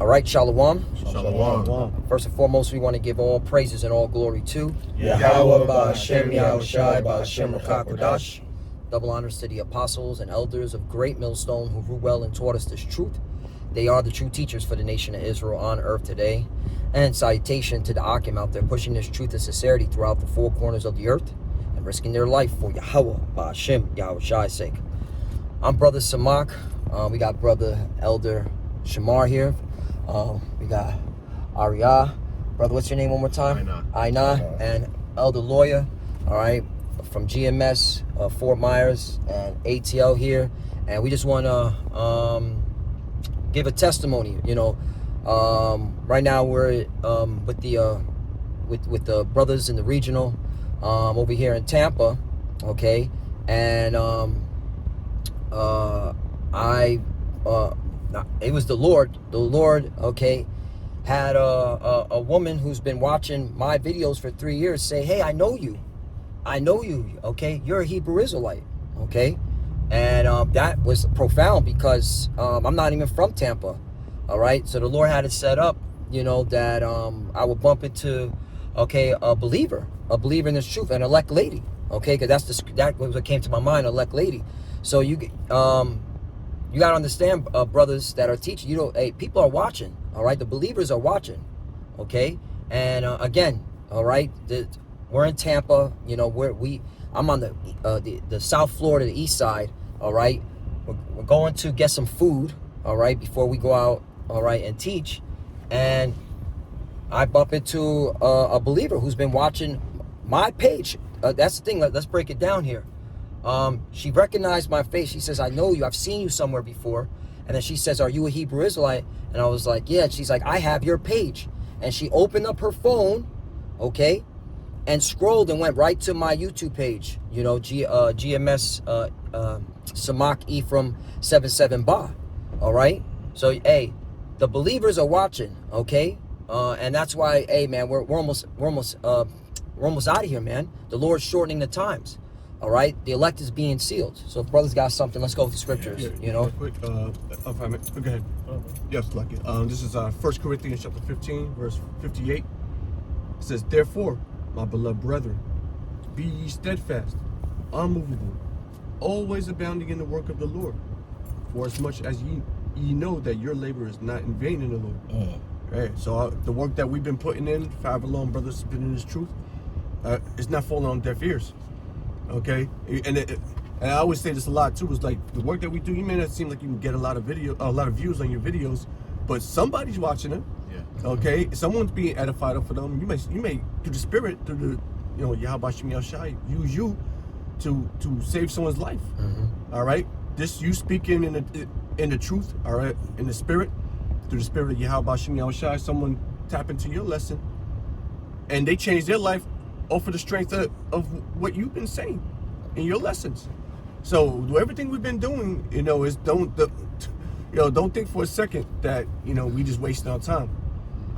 All right, Shalom. Shalom. First and foremost, we want to give all praises and all glory to Yahweh Ba'Shem Yahushai Ba'Shem HaKadosh. Double honors to the apostles and elders of Great Millstone who grew well and taught us this truth. They are the true teachers for the nation of Israel on earth today. And salutation to the Akim out there pushing this truth and sincerity throughout the four corners of the earth and risking their life for Yahweh Ba'Shem Yahushai's sake. I'm Brother Samak. We got Brother Elder Shamar here. We got Arya. Brother, what's your name one more time? Aina. And Elder Lawyer, all right, from GMS, Fort Myers, and ATL here. And we just want to give a testimony. You know, right now we're with the brothers in the regional over here in Tampa, okay? And it was the Lord, okay, had a woman who's been watching my videos for 3 years say, hey, I know you, okay, you're a Hebrew Israelite, okay? And that was profound because I'm not even from Tampa, all right? So the Lord had it set up, you know, that I would bump into, okay, a believer in this truth, an elect lady, okay? Because that was what came to my mind, elect lady. So you got to understand, brothers that are teaching, you know, hey, people are watching, all right? The believers are watching, okay? And again, all right, we're in Tampa, you know, I'm on the South Florida, the east side, all right? We're going to get some food, all right, before we go out, all right, and teach. And I bump into a believer who's been watching my page. That's the thing, let's break it down here. She recognized my face. She says, I know you. I've seen you somewhere before. And then she says, are you a Hebrew Israelite? And I was like, yeah. And she's like, I have your page. And she opened up her phone, okay, and scrolled and went right to my YouTube page, you know, GMS Samak Ephraim 77 Ba, all right? So, hey, the believers are watching, okay? And that's why, hey, man, we're almost out of here, man. The Lord's shortening the times. All right, the elect is being sealed. So if brothers got something, let's go with the scriptures. You know. Quick, go ahead. Yes, lucky. This is 1 Corinthians chapter 15, verse 58. It says, therefore, my beloved brethren, be ye steadfast, unmovable, always abounding in the work of the Lord, for as much as ye know that your labor is not in vain in the Lord. Right. So the work that we've been putting in, for however long brothers have been in this truth, it's not falling on deaf ears. Okay, and I always say this a lot too. Is like the work that we do. You may not seem like you can get a lot of views on your videos, but somebody's watching them. Yeah. Okay, someone's being edified up for them. You may through the Spirit, through the Yahweh Ba'Shem Yahushai, use you to save someone's life. Mm-hmm. All right, this you speaking in the truth. All right, in the Spirit, through the Spirit of Yahweh Ba'Shem Yahushai, someone tap into your lesson, and they change their life off of the strength of what you've been saying in your lessons. So everything we've been doing, you know, is don't think for a second that we just wasting our time.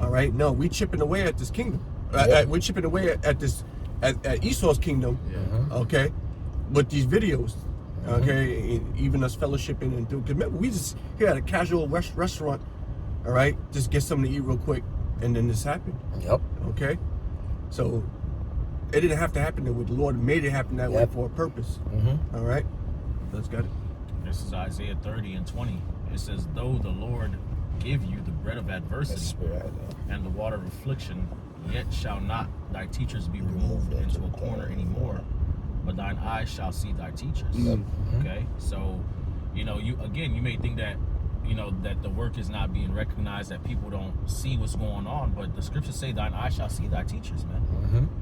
All right, no, we chipping away at this kingdom. We're chipping away at Esau's kingdom. Yeah. Okay, with these videos. Okay, and even us fellowshipping and doing. Cause remember, we just here at a casual restaurant. All right, just get something to eat real quick, and then this happened. Yep. Okay, so. It didn't have to happen that way. The Lord made it happen that way for a purpose. All right? Let's get it. This is Isaiah 30 and 20. It says, though the Lord give you the bread of adversity and the water of affliction, yet shall not thy teachers be removed into a corner anymore, but thine eyes shall see thy teachers. Okay? So, you may think that, that the work is not being recognized, that people don't see what's going on, but the scriptures say thine eye shall see thy teachers, man.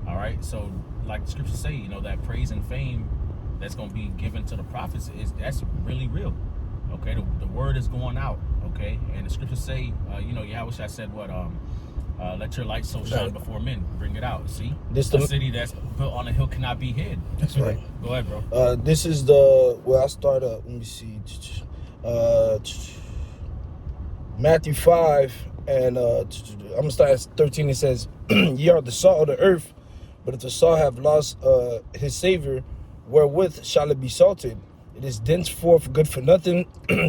All right, so like the scriptures say, that praise and fame that's going to be given to the prophets that's really real. Okay, the word is going out. Okay, and the scriptures say, Yahweh said what, let your light so shine before men, bring it out. See, this the city that's built on a hill cannot be hid. That's right. Go ahead, bro. This is the where I start up. Let me see. Matthew 5 and I'm gonna start at 13. It says, ye are the salt of the earth, but if the salt have lost his savor, wherewith shall it be salted? It is thenceforth good for nothing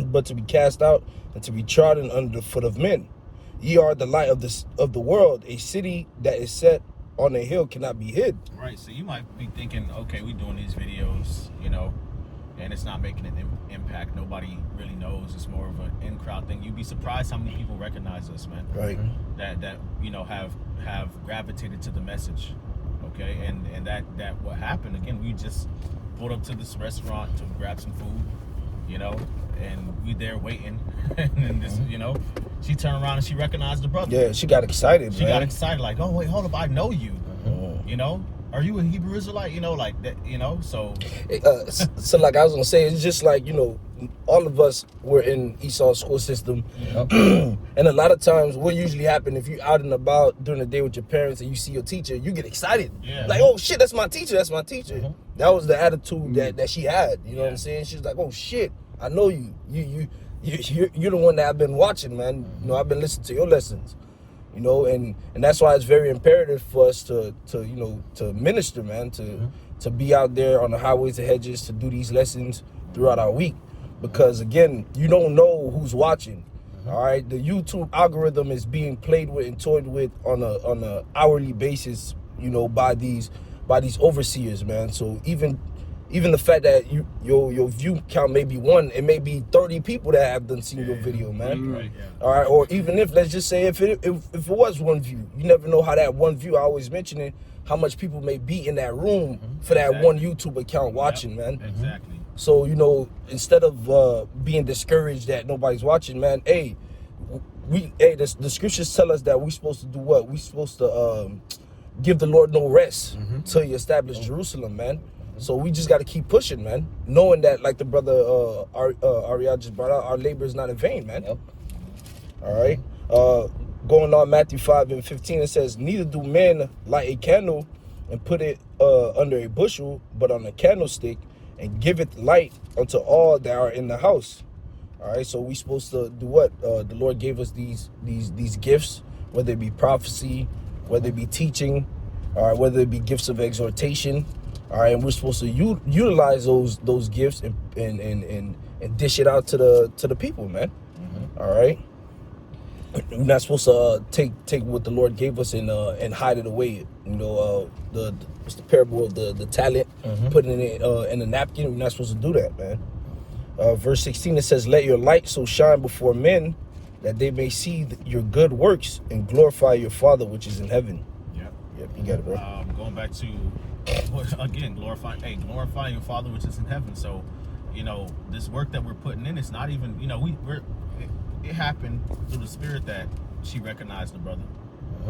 but to be cast out and to be trodden under the foot of men. Ye are the light of the world. A city that is set on a hill cannot be hid. Right. So you might be thinking, okay, we doing these videos, you know, and it's not making an impact. Nobody really knows. It's more of an in-crowd thing. You'd be surprised how many people recognize us, man. Right. That you know have gravitated to the message. Okay, and that what happened again. We just pulled up to this restaurant to grab some food, you know, and we there waiting, and then this, you know, she turned around and she recognized the brother. Yeah, she got excited. She got excited, like, oh wait, hold up, I know you. You know, are you a Hebrew Israelite? You know, like that. You know, so So like I was gonna say, it's just like, you know, all of us were in Esau's school system, and a lot of times what usually happen if you out and about during the day with your parents and you see your teacher, you get excited. Yeah. Like, oh shit, that's my teacher. That's my teacher. That was the attitude that she had. You know what I'm saying? She's like, oh shit, I know you. You're the one that I've been watching, man. You know, I've been listening to your lessons. You know, and that's why it's very imperative for us to you know, to minister, man, to be out there on the highways and hedges, to do these lessons throughout our week, because again, you don't know who's watching. All right, the YouTube algorithm is being played with and toyed with on a hourly basis, you know, by these overseers, man. So even the fact that your view count may be 1, it may be 30 people that have done seen your video, man. right, yeah. All right, or even if, let's just say, if it was 1 view, you never know how that 1 view. I always mention it, how much people may be in that room for that Exactly. 1 YouTube account watching, man. exactly. So, you know, instead of being discouraged that nobody's watching, man, the scriptures tell us that we're supposed to do what? We're supposed to give the Lord no rest till He establish Jerusalem, man. So we just got to keep pushing, man, knowing that, like the brother Ariel just brought out, our labor is not in vain, man. Yep. All right. Going on Matthew 5:15, it says, neither do men light a candle and put it under a bushel, but on a candlestick, and give it light unto all that are in the house. All right. So we supposed to do what? The Lord gave us these gifts, whether it be prophecy, whether it be teaching, all right, whether it be gifts of exhortation. All right, and we're supposed to utilize those gifts and dish it out to the people, man. All right, we're not supposed to take what the Lord gave us and hide it away. You know, it's the parable of the talent, putting it in a napkin. We're not supposed to do that, man. Verse 16, it says, "Let your light so shine before men, that they may see your good works and glorify your Father which is in heaven." Yep. Yep, you got it, bro. Going back to again, glorify your Father which is in heaven. So, you know, this work that we're putting in, it's not even, you know, it happened through the Spirit that she recognized the brother,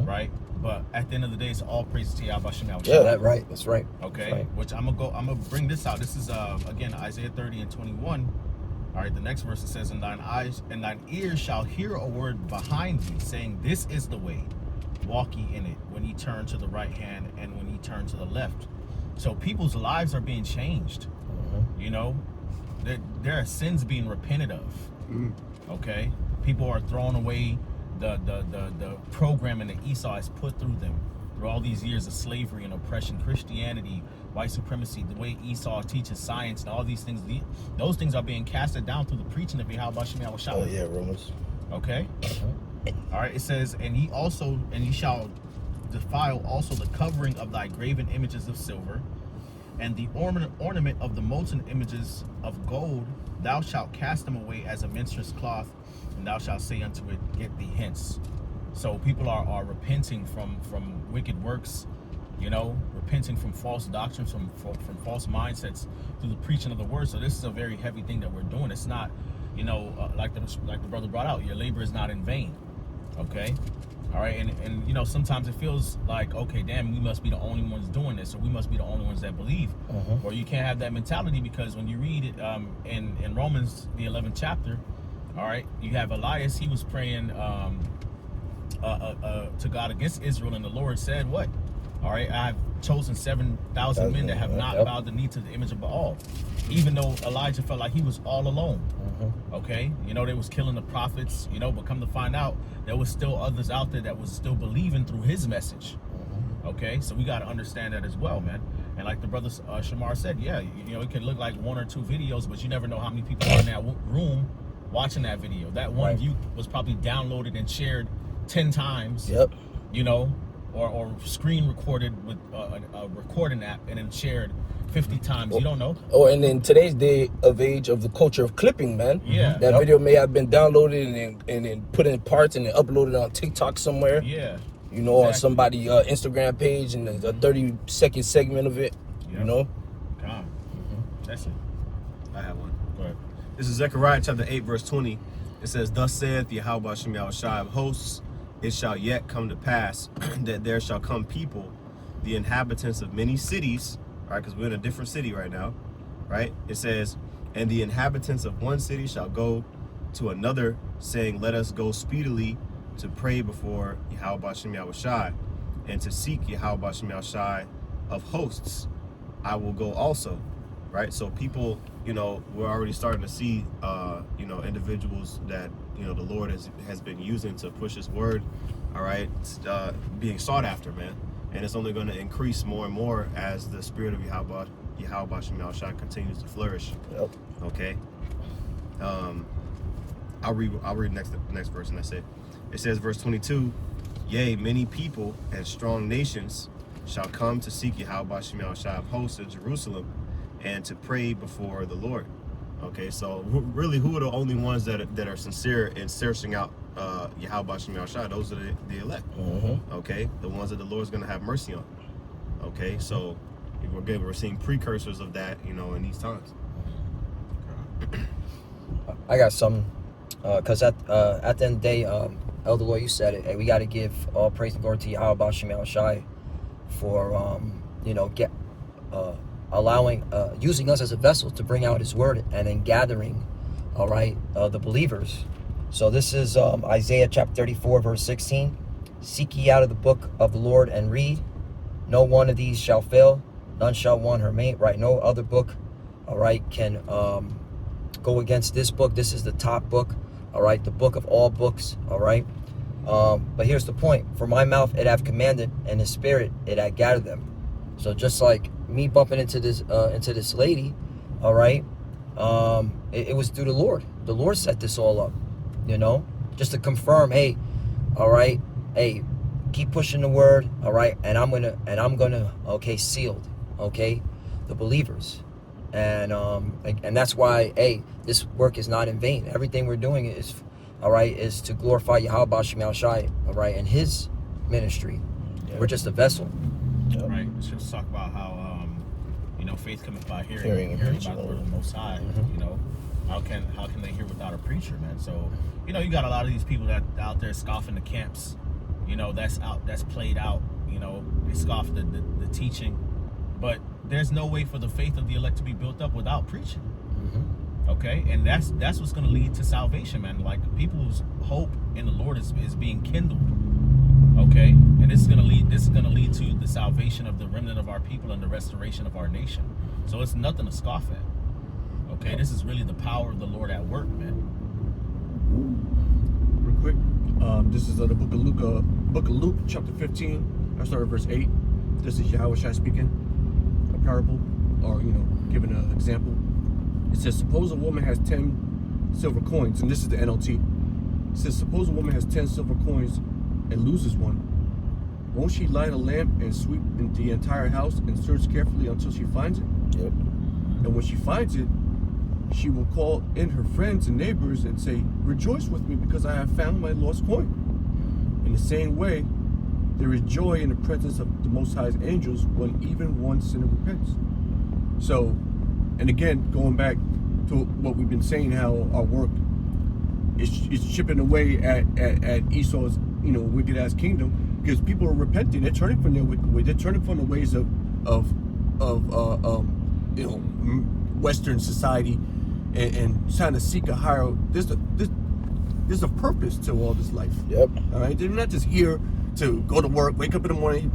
right? But at the end of the day, it's all praise to Yahweh Shem. Yeah, That's right. That's right. Okay, That's right. which I'm gonna bring this out. This is again Isaiah 30:21. All right, the next verse, it says, "And thine eyes and thine ears shall hear a word behind thee, saying, This is the way, walk ye in it, when ye turn to the right hand and when ye turn to the left." So people's lives are being changed. You know, there are sins being repented of. Okay, people are throwing away the programming that Esau has put through them through all these years of slavery and oppression, Christianity, white supremacy, the way Esau teaches science and all these things. Those things are being casted down through the preaching of Yahweh Shem Yahweh. Oh yeah, Romans. Okay. All right. It says, and ye shall defile also the covering of thy graven images of silver, and the ornament of the molten images of gold. Thou shalt cast them away as a minstrel's cloth, and thou shalt say unto it, Get thee hence. So people are repenting from wicked works, you know, repenting from false doctrines, from false mindsets through the preaching of the word. So this is a very heavy thing that we're doing. It's not, you know, like the brother brought out, your labor is not in vain. Okay. All right. And you know, sometimes it feels like, okay, damn, we must be the only ones doing this, or we must be the only ones that believe. Or you can't have that mentality, because when you read it in Romans, the 11th chapter, all right, you have Elias. He was praying to God against Israel, and the Lord said, what? All right, I've chosen 7,000 men that have not bowed the knee to the image of Baal, even though Elijah felt like he was all alone. Okay, you know, they was killing the prophets, you know, but come to find out, there was still others out there that was still believing through his message. Okay, so we got to understand that as well, man. And like the brother Shamar said, yeah, you know, it could look like 1 or 2 videos, but you never know how many people are in that room watching that video. That one view was probably downloaded and shared 10 times. Yep. You know, or screen recorded with a recording app and then shared 50 times. You don't know. Oh, and in today's day of age of the culture of clipping, man. Yeah. That Yep. video may have been downloaded and then put in parts and then uploaded on TikTok somewhere. Yeah. You know, on Exactly. somebody Instagram page and a 30-second segment of it. Yep. You know. God. That's it. I have one. Go ahead. This is Zechariah chapter 8, verse 20. It says, "Thus saith Yahweh Shem Yahushai of hosts, it shall yet come to pass that there shall come people, the inhabitants of many cities," right? Because we're in a different city right now, right? It says, "And the inhabitants of one city shall go to another, saying, Let us go speedily to pray before Yahweh Shem Yahushai, and to seek Yahweh Shem Yahushai of hosts. I will go also." Right? So people, you know, we're already starting to see, you know, individuals that, you know, the Lord has been using to push His word, all right, being sought after, man. And it's only going to increase more and more as the spirit of Yahweh Shem Yahushai continues to flourish. Yep. Okay. I'll read next verse, and that's it. It says, verse 22, "Yea, many people and strong nations shall come to seek Yahweh Shem Yahushai of hosts in Jerusalem, and to pray before the Lord." Okay, so really, who are the only ones that are sincere in searching out Yahweh Shem Yahushai? Those are the elect. Okay, the ones that the Lord's going to have mercy on. Okay, so we're seeing precursors of that, you know, in these times. I got some, because at the end of the day, Elder Lord, you said it. Hey, we got to give all praise and glory to Yahweh Shem Yahushai for you know, allowing, using us as a vessel to bring out His word and then gathering, all right, the believers. So this is Isaiah chapter 34, verse 16. "Seek ye out of the book of the Lord and read. No one of these shall fail. None shall want her mate." Right? No other book, all right, can go against this book. This is the top book, all right, the book of all books, all right. But here's the point: for my mouth it have commanded, and His spirit it had gathered them. So just like me bumping into this lady, all right, it was through the Lord. The Lord set this all up, you know, just to confirm, hey, all right, hey, keep pushing the word, all right, and I'm gonna, okay, sealed, okay, the believers, and that's why, hey, this work is not in vain. Everything we're doing is, all right, is to glorify Yahweh Shem Yahushai, all right, and His ministry. Yeah. We're just a vessel. Yep. Right. Let's just talk about how, you know, faith cometh by hearing, Hearing and hearing preaching. by the word of the Most High. You know, how can they hear without a preacher, man? So, you know, you got a lot of these people that out there scoffing the camps. You know, that's played out. You know, they scoff the teaching, but there's no way for the faith of the elect to be built up without preaching. Okay, and that's what's going to lead to salvation, man. Like, people's hope in the Lord is being kindled. Okay, and this is going to lead to the salvation of the remnant of our people and the restoration of our nation. So it's nothing to scoff at. Okay, this is really the power of the Lord at work, man. Real quick, this is the book of Luke, chapter 15. I start at verse 8. This is Yahushua speaking, a parable, or, you know, giving an example. It says, "Suppose a woman has 10 silver coins," and this is the NLT. It says, "Suppose a woman has 10 silver coins and loses one. Won't she light a lamp and sweep in the entire house and search carefully until she finds it? Yep. And when she finds it, she will call in her friends and neighbors and say, 'Rejoice with me because I have found my lost coin.' In the same way, there is joy in the presence of the Most High's angels when even one sinner repents." So, and again, going back to what we've been saying, how our work is chipping away at Esau's, you know, wicked ass kingdom, because people are repenting. They're turning from their wicked way. They're turning from the ways of you know, Western society, and trying to seek a higher. There's a purpose to all this life. Yep. All right, they're not just here to go to work, wake up in the morning,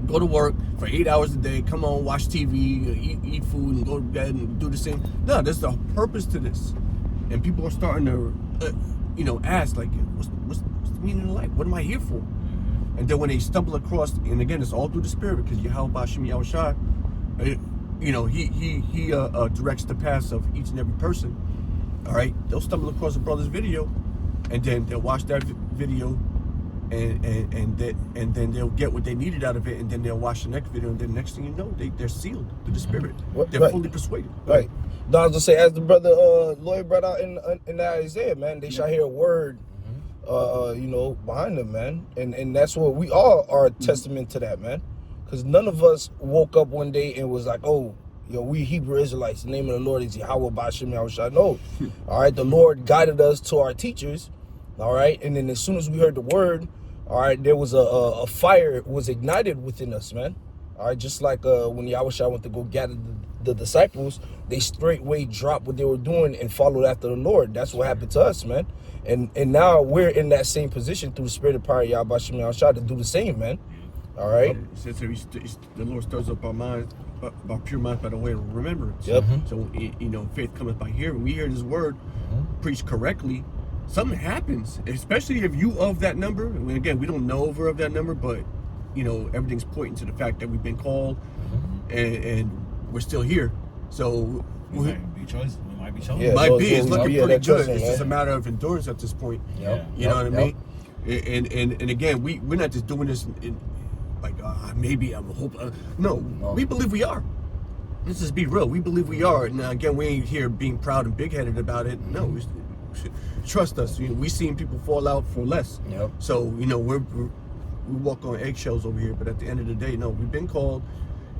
go to work for 8 hours a day, come on, watch TV, eat food, and go to bed and do the same. No, there's a purpose to this, and people are starting to, you know, ask, like, what's the meaning of life? What am I here for? And then when they stumble across, and again, it's all through the Spirit, because Yahweh Shem Yahushai, you know, he directs the paths of each and every person. All right, they'll stumble across a brother's video, and then they'll watch that video, and then they'll get what they needed out of it, and then they'll watch the next video, and then the next thing you know, they're sealed through the Spirit. They're Right. fully persuaded. Right. No, I was gonna say, as the brother Lloyd brought out in Isaiah, man, they shall hear a word, behind them, man, and that's what we all are a testament to that, man, because none of us woke up one day and was like, oh, we Hebrew Israelites, the name of the Lord is Yahweh Ba'Shem Yahushua. No, all right, the Lord guided us to our teachers, all right, and then as soon as we heard the word, all right, there was a fire was ignited within us, man. All right, just like when Yahushua went to go gather the disciples, they straightway dropped what they were doing and followed after the Lord. That's what happened to us, man. And now we're in that same position through the Spirit of power, Yahweh Shem Yahushua, to do the same, man. All right. It says here, the Lord stirs up our minds, our pure minds by the way of remembrance. Yep. So faith cometh by hearing. We hear His word preached correctly. Something happens, especially if you of that number. I mean, again, we don't know if we're of that number, but everything's pointing to the fact that we've been called, and we're still here. So We might be chosen. We might be chosen. Yeah. might those- be. It's those- looking yeah, pretty that good. chosen, It's just a man. matter of endurance at this point. Yep. You know what I Yep. mean? And again, we're not just doing this in like maybe I'm a hope. No, we believe we are. Let's just be real. We believe we are. Now again, we ain't here being proud and big-headed about it. No, trust us. We seen people fall out for less. Yep. So we walk on eggshells over here. But at the end of the day, no, we've been called,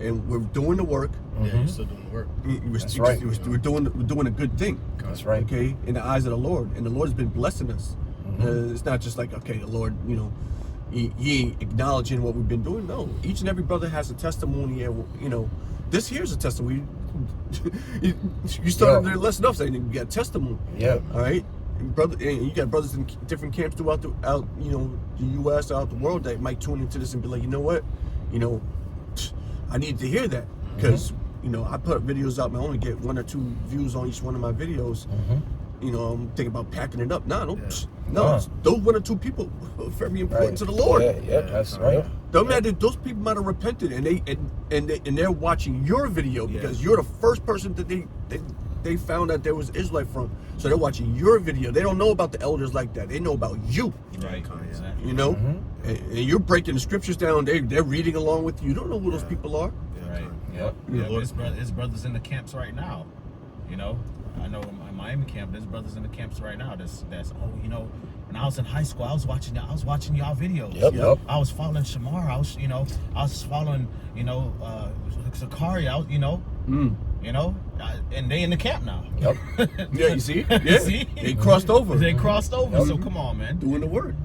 and we're doing the work. Yeah, you're still doing the work. That's right. We're doing a good thing. That's right. Okay, in the eyes of the Lord, and the Lord has been blessing us. It's not just like, okay, the Lord, he ain't acknowledging what we've been doing. No, each and every brother has a testimony, and this here's a testimony. You started there less enough saying you got testimony. Yeah. All right, brother, and you got brothers in different camps throughout the U.S. out the world that might tune into this and be like, you know what, I need to hear that because I put videos out, I only get 1 or 2 views on each one of my videos. I'm thinking about packing it up. No, those 1 or 2 people are very important to the Lord. Yeah, That's right. Those people might have repented and they're watching your video because you're the first person that they found that there was Israelite from. So they're watching your video. They don't know about the elders like that. They know about you. Right. Exactly. And you're breaking the scriptures down. They're reading along with you. You don't know who those people are. Right. Yep. Yeah, his brothers in the camps right now. I know in Miami camp, there's brothers in the camps right now. That's when I was in high school, I was watching y'all videos. Yep. I was following Shamar. I was following Zakaria. And they in the camp now. Yep. Yeah, you see? Yeah. See? They crossed over. They crossed over. So come on, man. Doing the word.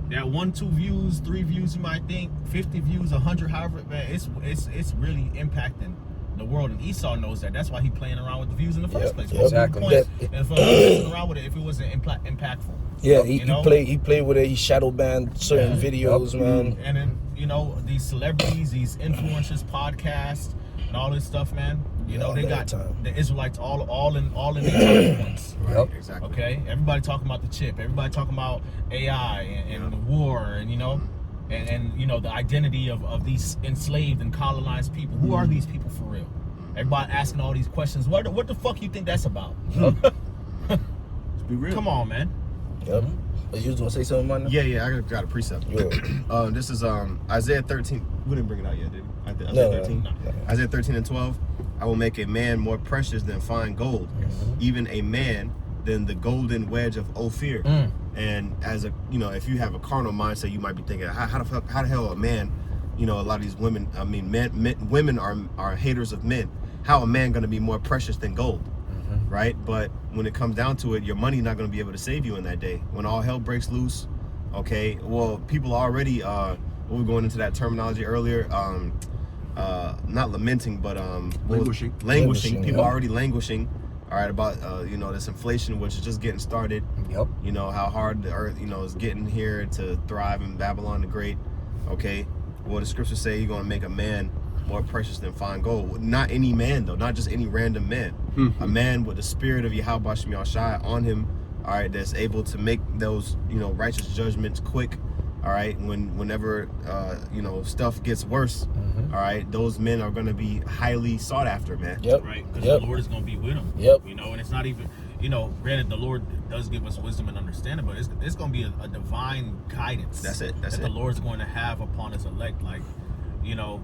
That 1, 2 views, 3 views, you might think, 50 views, 100, however, man, it's really impacting the world, and Esau knows that. That's why he playing around with the views in the first place. Yep. Exactly. If he wasn't around with it, if it wasn't impactful. Yeah, he played with it. He shadow banned certain videos, man. And then these celebrities, these influencers, podcasts, and all this stuff, man. They got the Israelites all in their talking points. Yep. Exactly. Okay, everybody talking about the chip. Everybody talking about AI and the war, and the identity of these enslaved and colonized people. Who are these people for real? Everybody asking all these questions. What the fuck you think that's about? Let's be real. Come on, man. Yep. You was gonna say something, man? Yeah, I got a precept. Yeah. This is Isaiah 13. We didn't bring it out yet, did we? Isaiah No, 13. no. Isaiah 13 and 12. I will make a man more precious than fine gold, even a man than the golden wedge of Ophir. And as if you have a carnal mindset, you might be thinking, how the hell a man, a lot of these women, women are haters of men. How a man going to be more precious than gold, right? But when it comes down to it, your money not going to be able to save you in that day. When all hell breaks loose, okay, well, people already, we were going into that terminology earlier, not lamenting, but Languishing. Languishing. People yeah. are already languishing, all right, about this inflation, which is just getting started. Yep. How hard the earth, is getting here to thrive in Babylon the Great. Okay, well, the scriptures say you're going to make a man more precious than fine gold. Not any man, though, not just any random man. A man with the spirit of Yahweh Shem Yahushua on him, all right, that's able to make those, righteous judgments quick. All right, whenever stuff gets worse, all right, those men are going to be highly sought after, man. Yep. Right, because Yep. the Lord is going to be with them. Yep. And it's not even, you know, granted, the Lord does give us wisdom and understanding, but it's going to be a divine guidance. That's it. that the Lord's going to have upon His elect. Like, you know,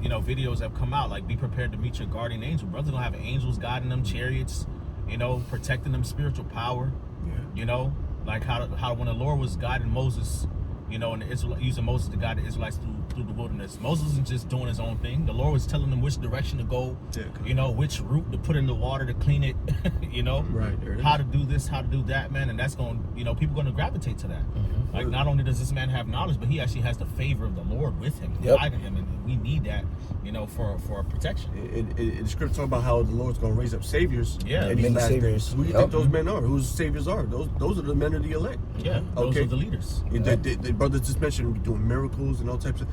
videos have come out like, be prepared to meet your guardian angel. Brothers gonna have angels guiding them, chariots, you know, protecting them, spiritual power. Yeah. You know, like how when the Lord was guiding Moses, you know, and the Israel, using Moses to guide the Israelites through the wilderness. Moses wasn't just doing his own thing. The Lord was telling them which direction to go, you know, which route to put in the water to clean it, you know, Right, there it how is. to do this, how to do that, man. And that's going, you know, people going to gravitate to that. Like, not only does this man have knowledge, but he actually has the favor of the Lord with him, Yep. guiding him, and we need that, you know, for protection. The scripture talk about how the Lord's going to raise up saviors. Yeah. in these Many last saviors. days. Who do you Yep. think those men are? Whose saviors are? Those are the men of the elect. Yeah, those Okay. are the leaders. The brothers just mentioned we're doing miracles and all types of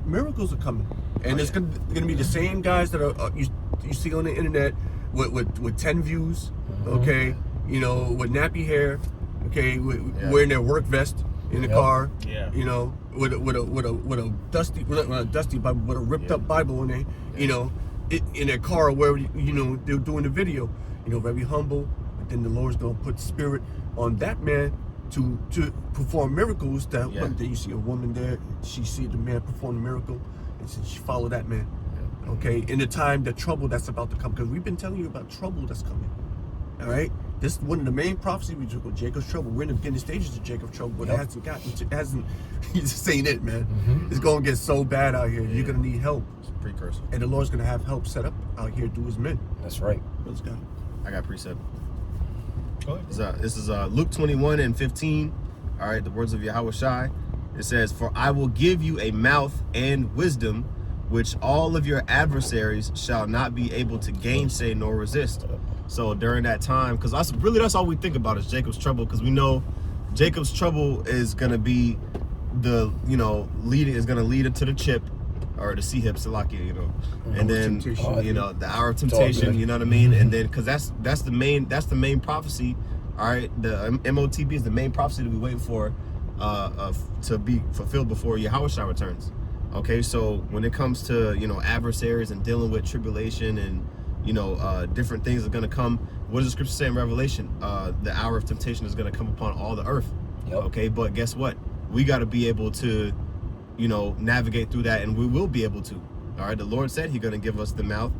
miracles are coming, and it's gonna be the same guys that are you see on the internet with 10 views, okay, you know, with nappy hair, okay, wearing their work vest in the car, Yeah. you know, with a dusty, well, not a dusty Bible, with a ripped up Bible in there, you know, in their car where you know they're doing the video, you know, very humble. But then the Lord's gonna put spirit on that man to perform miracles. That Yeah. one day you see a woman there, she see the man perform a miracle, and so she follow that man. Okay, in the time, the trouble that's about to come, because we've been telling you about trouble that's coming. All right, this is one of the main prophecies we took with Jacob's trouble. We're in the beginning stages of Jacob's trouble, but it hasn't. He's just saying it, man. It's gonna get so bad out here. You're gonna need help, It's a precursor. and the Lord's gonna have help set up out here through His men. That's right. Let's go. I got precept. Go ahead. This is Luke 21:15. All right, the words of Yahweh Shai. It says, "For I will give you a mouth and wisdom, which all of your adversaries shall not be able to gainsay nor resist." So during that time, because that's all we think about is Jacob's trouble, because we know Jacob's trouble is gonna be the, you know, is gonna lead it to the chip, or the sea hip Salakia, you know, and then temptation. you know the hour of all temptation, good. you know what I mean, and then because that's the main prophecy. All right, the MOTB is the main prophecy that we waiting for to be fulfilled before Yahweh Shai returns. Okay, so when it comes to, you know, adversaries and dealing with tribulation and, you know, different things are going to come, what does the scripture say in Revelation? The hour of temptation is going to come upon all the earth. Yep. Okay, but guess what? We got to be able to, you know, navigate through that, and we will be able to. All right, the Lord said He's going to give us the mouth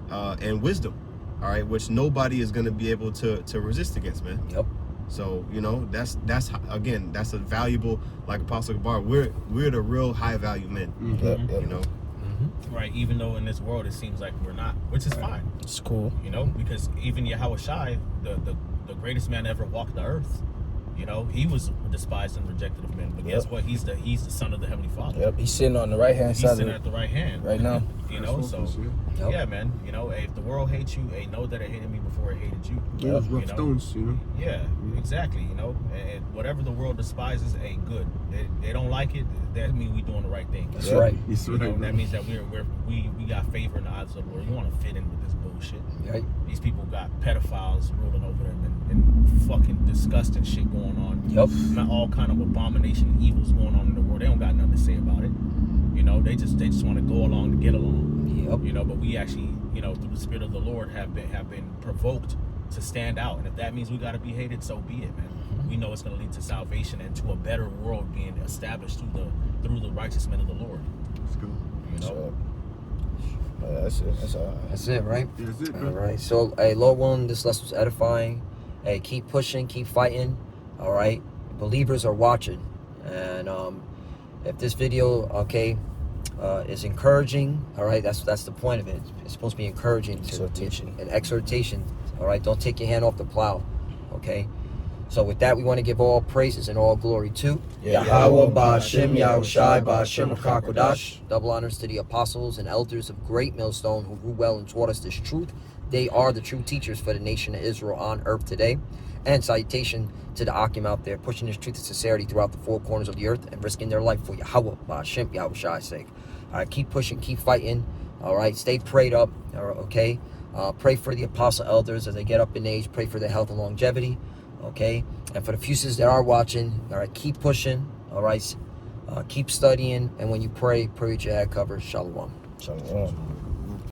and wisdom. All right, which nobody is going to be able to resist against, man. Yep. So, you know, that's again, that's a valuable, like Apostle Gabar, we're the real high value men. Yep, yep. You know, Right, even though in this world it seems like we're not, which is fine, It's cool. you know, because even Yahweh Shai, the greatest man to ever walk the earth, you know, he was despised and rejected of men. But guess what? He's the son of the Heavenly Father. Yep, he's sitting on the right hand He's side sitting of at the right hand right now. You know, so Yep. yeah, man. You know, if the world hates you, hey, know that it hated me before it hated you. Those rough You know? stones, you know. Yeah, exactly. You know, and whatever the world despises, hey, good. They don't like it. That means we doing the right thing. That's Yeah. right. Yes, You know, right, that man. means that we got favor in the eyes of the Lord. You want to fit in with this bullshit. Right. These people got pedophiles ruling over them and fucking disgusting shit going on. Yep. Not all kind of abomination and evils going on in the world. They don't got nothing to say about it. You know, they just want to go along to get along. Yep. You know, but we actually, you know, through the Spirit of the Lord have been provoked to stand out. And if that means we got to be hated, so be it, man. We know it's going to lead to salvation and to a better world being established through the righteous men of the Lord. Let's go. You know, So, that's it. That's all. That's it, right? That's it, All bro. right. So, hey, Lord willing, this lesson was edifying. Hey, keep pushing, keep fighting. All right. Believers are watching, and if this video, okay, is encouraging, all right, that's the point of it. It's supposed to be encouraging, Exhortation. an exhortation. All right. Don't take your hand off the plow. Okay. So with that, we want to give all praises and all glory to Yahweh Ba'Shem Yahushai Ba'Shem HaKadosh. Double honors to the apostles and elders of Great Millstone who grew well and taught us this truth. They are the true teachers for the nation of Israel on earth today. And salutation to the Akim out there pushing this truth and sincerity throughout the four corners of the earth and risking their life for Yahweh Ba'Shem Yahushai's sake. All right, keep pushing, keep fighting. All right, stay prayed up. Okay, pray for the apostle elders as they get up in age. Pray for their health and longevity. Okay, and for the fuses that are watching, all right, keep pushing. All right, keep studying, and when you pray with your head covered. Shalom. Shalom.